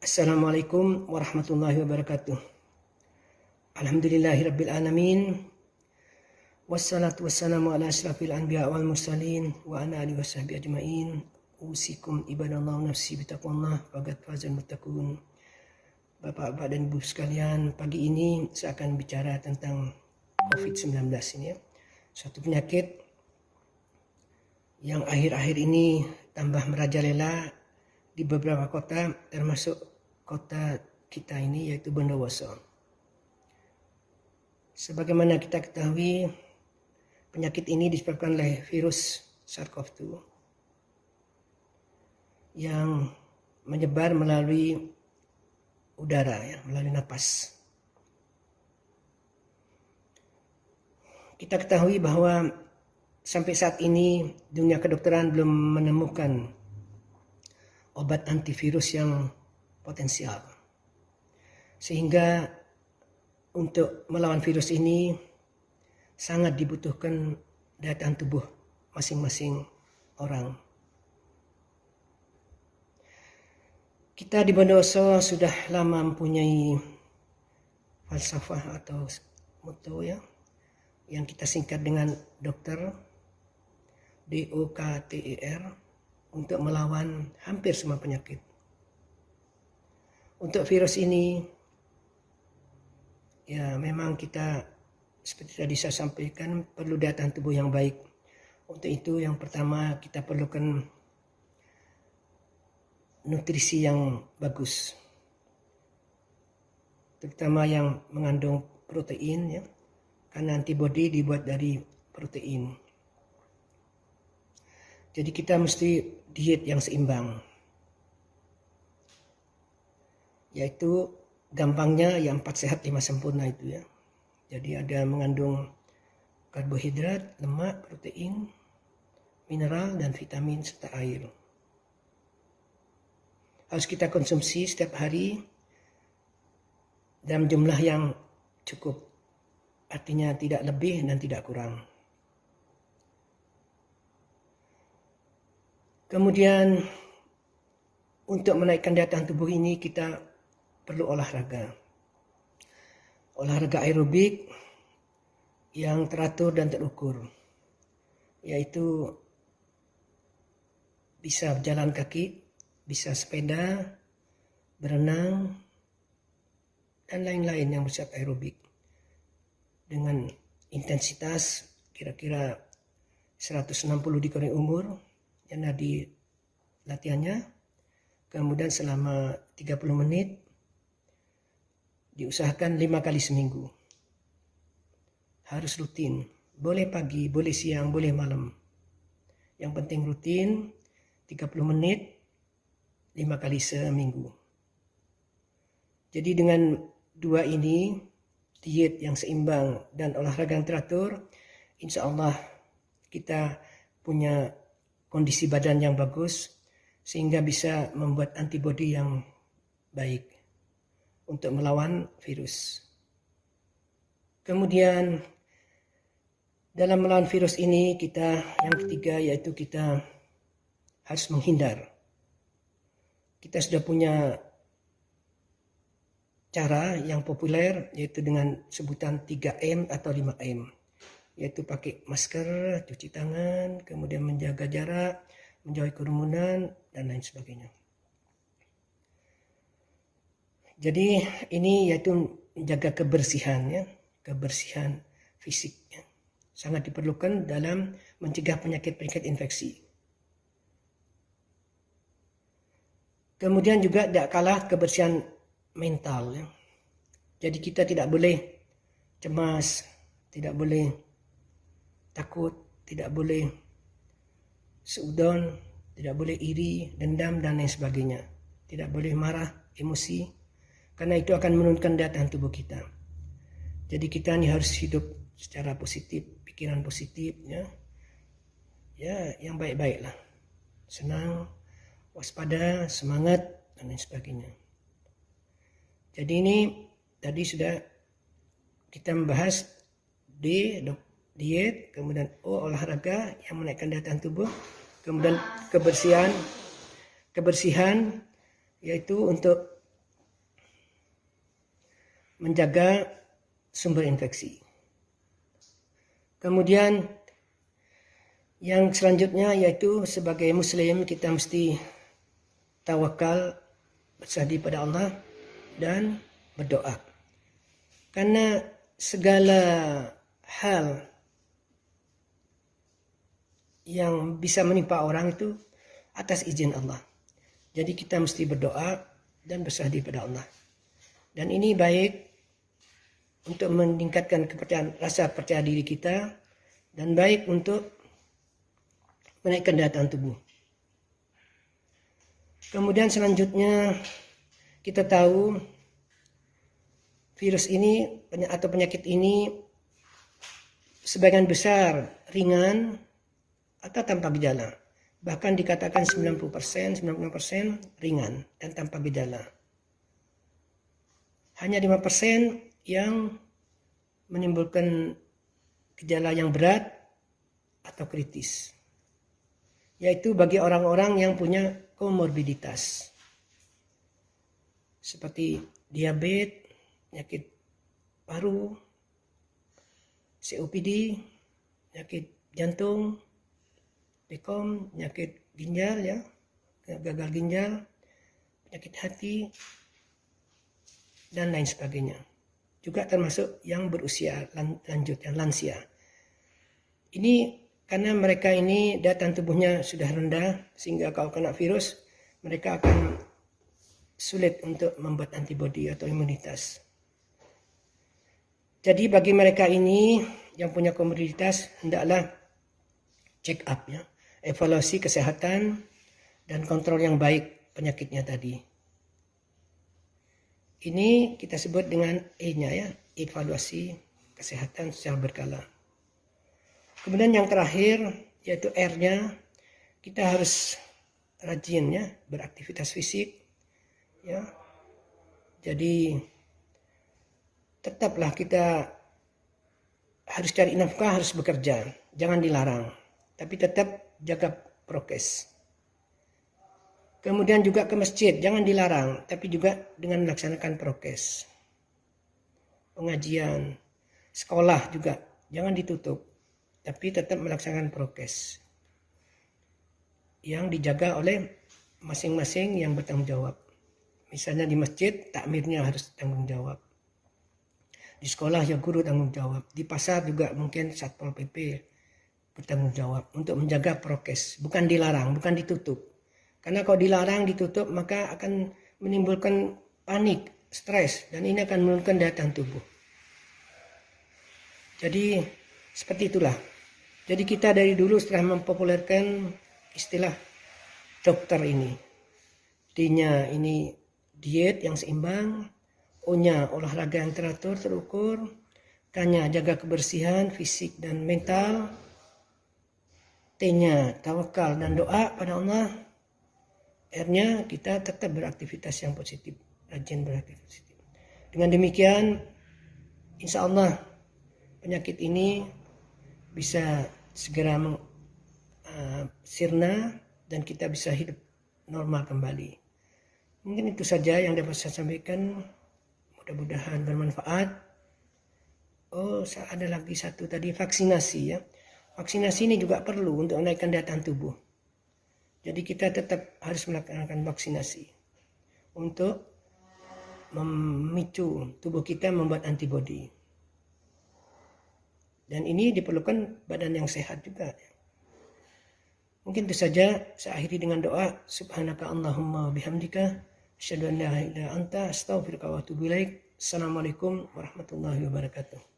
Assalamualaikum warahmatullahi wabarakatuh. Alhamdulillahirabbil alamin. Wassalatu wassalamu ala asyrafil anbiya wal mursalin wa ala alihi washabbihi ajmain. Usikum ibadallah nafsi bitaqwallah faqad fazal muttaqun. Bapak-bapak dan ibu sekalian, pagi ini saya akan bicara tentang COVID-19 ini ya. Suatu penyakit yang akhir-akhir ini tambah merajalela di beberapa kota, termasuk kota kita ini yaitu Bondowoso. Sebagaimana kita ketahui, penyakit ini disebabkan oleh virus SARS-CoV-2 yang menyebar melalui udara, ya, melalui napas. Kita ketahui bahwa sampai saat ini dunia kedokteran belum menemukan obat antivirus yang potensial. Sehingga untuk melawan virus ini sangat dibutuhkan daya tahan tubuh masing-masing orang. Kita di Bondowoso sudah lama mempunyai falsafah atau motto ya, yang kita singkat dengan dokter, DOKTER, untuk melawan hampir semua penyakit. Untuk virus ini, ya memang kita seperti tadi saya sampaikan perlu daya tahan tubuh yang baik. Untuk itu yang pertama kita perlukan nutrisi yang bagus, terutama yang mengandung protein ya, karena antibodi dibuat dari protein. Jadi kita mesti diet yang seimbang, yaitu gampangnya ya 4 sehat 5 sempurna itu ya. Jadi ada mengandung karbohidrat, lemak, protein, mineral, dan vitamin serta air. Harus kita konsumsi setiap hari dalam jumlah yang cukup, artinya tidak lebih dan tidak kurang. Kemudian untuk menaikkan daya tahan tubuh ini kita perlu olahraga. Olahraga aerobik yang teratur dan terukur, yaitu bisa berjalan kaki, bisa sepeda, berenang, dan lain-lain yang bersifat aerobik dengan intensitas kira-kira 160 dikurangi umur yang di latihannya, kemudian selama 30 menit, diusahakan 5 kali seminggu. Harus rutin, boleh pagi, boleh siang, boleh malam. Yang penting rutin, 30 menit, 5 kali seminggu. Jadi dengan dua ini, diet yang seimbang dan olahraga yang teratur, insya Allah kita punya kondisi badan yang bagus, sehingga bisa membuat antibodi yang baik untuk melawan virus. Kemudian dalam melawan virus ini kita yang ketiga yaitu kita harus menghindar. Kita sudah punya cara yang populer yaitu dengan sebutan 3M atau 5M, yaitu pakai masker, cuci tangan, kemudian menjaga jarak, menjauhi kerumunan, dan lain sebagainya. Jadi ini yaitu menjaga kebersihan ya, kebersihan fisik ya. Sangat diperlukan dalam mencegah penyakit-penyakit infeksi. Kemudian juga tidak kalah kebersihan mental ya. Jadi kita tidak boleh cemas, tidak boleh takut, tidak boleh seudon, tidak boleh iri, dendam, dan lain sebagainya. Tidak boleh marah, emosi, karena itu akan menurunkan daya tahan tubuh kita. Jadi kita ini harus hidup secara positif, pikiran positif ya. Ya, yang baik-baik lah. Senang, waspada, semangat, dan lain sebagainya. Jadi ini tadi sudah kita membahas diet, kemudian olahraga yang menaikkan daya tahan tubuh, kemudian kebersihan yaitu untuk menjaga sumber infeksi. Kemudian yang selanjutnya yaitu sebagai muslim kita mesti tawakal, bersandar pada Allah dan berdoa. Karena segala hal yang bisa menimpa orang itu atas izin Allah. Jadi kita mesti berdoa dan bersandar pada Allah. Dan ini baik untuk meningkatkan rasa percaya diri kita dan baik untuk menaikkan daya tahan tubuh. Kemudian selanjutnya kita tahu virus ini atau penyakit ini sebagian besar ringan atau tanpa gejala. Bahkan dikatakan 90% ringan dan tanpa gejala. Hanya 5% yang menimbulkan gejala yang berat atau kritis. Yaitu bagi orang-orang yang punya komorbiditas. Seperti diabetes, penyakit paru, COPD, penyakit jantung, dekom, penyakit ginjal ya, gagal ginjal, penyakit hati, dan lain sebagainya. Juga termasuk yang berusia lanjut, yang lansia. Ini karena mereka ini daya tahan tubuhnya sudah rendah, sehingga kalau kena virus, mereka akan sulit untuk membuat antibodi atau imunitas. Jadi bagi mereka ini yang punya komorbiditas, hendaklah check up ya, evaluasi kesehatan dan kontrol yang baik penyakitnya tadi. Ini kita sebut dengan E-nya ya, evaluasi kesehatan secara berkala. Kemudian yang terakhir yaitu R-nya, kita harus rajin ya, beraktivitas fisik ya. Jadi tetaplah kita harus cari nafkah, harus bekerja, jangan dilarang, tapi tetap jaga prokes. Kemudian juga ke masjid, jangan dilarang, tapi juga dengan melaksanakan prokes. Pengajian, sekolah juga, jangan ditutup, tapi tetap melaksanakan prokes. Yang dijaga oleh masing-masing yang bertanggung jawab. Misalnya di masjid, takmirnya harus tanggung jawab. Di sekolah ya guru tanggung jawab. Di pasar juga mungkin Satpol PP bertanggung jawab untuk menjaga prokes. Bukan dilarang, bukan ditutup. Karena kalau dilarang, ditutup, maka akan menimbulkan panik, stres, dan ini akan menurunkan daya tahan tubuh. Jadi seperti itulah. Jadi kita dari dulu setelah mempopulerkan istilah dokter ini. D-nya ini diet yang seimbang, O-nya olahraga yang teratur, terukur, K-nya jaga kebersihan fisik dan mental, T-nya tawakal dan doa pada Allah, R-nya kita tetap beraktivitas yang positif, rajin beraktivitas positif. Dengan demikian, insya Allah penyakit ini bisa segera sirna dan kita bisa hidup normal kembali. Mungkin itu saja yang dapat saya sampaikan. Mudah-mudahan bermanfaat. Oh, ada lagi satu tadi, vaksinasi ya. Vaksinasi ini juga perlu untuk menaikkan daya tahan tubuh. Jadi kita tetap harus melaksanakan vaksinasi untuk memicu tubuh kita membuat antibodi. Dan ini diperlukan badan yang sehat juga. Mungkin itu saja, saya akhiri dengan doa. Subhanaka Allahumma bihamdika, asyhadu an la ilaha illa anta, astaghfiruka wa atubu ilaik. Assalamualaikum warahmatullahi wabarakatuh.